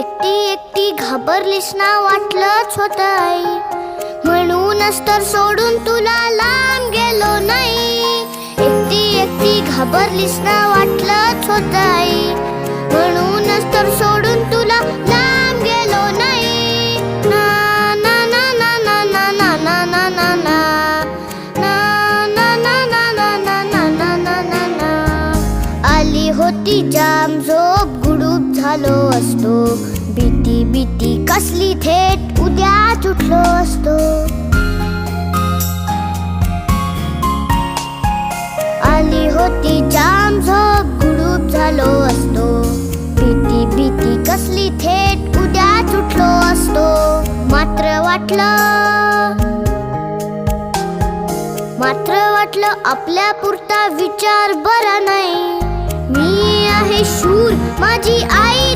एकटी एकटी घाबरलीस ना, वाटलंच होतं आई, म्हणूनच तर सोडून तुला लांब गेलो नाही. एकटी एकटी घाबरलीस ना, वाटलंच होतं आई, म्हणूनच तर सोडून तुला लांब गेलो नाही. ना ना ना ना ना ना ना ना ना ना ना आली होती जाम झोप, गुडूप झालो असतो, भीती भीती कसली थेट उद्याच उठलो असतो. आली होती जाम झोप, गुडूप झालो असतो, भीती भीती कसली थेट उद्याच उठलो असतो. मात्र वाटलं आपल्या पुरता विचार बरा नाही. मी आहे शूर, माझी आई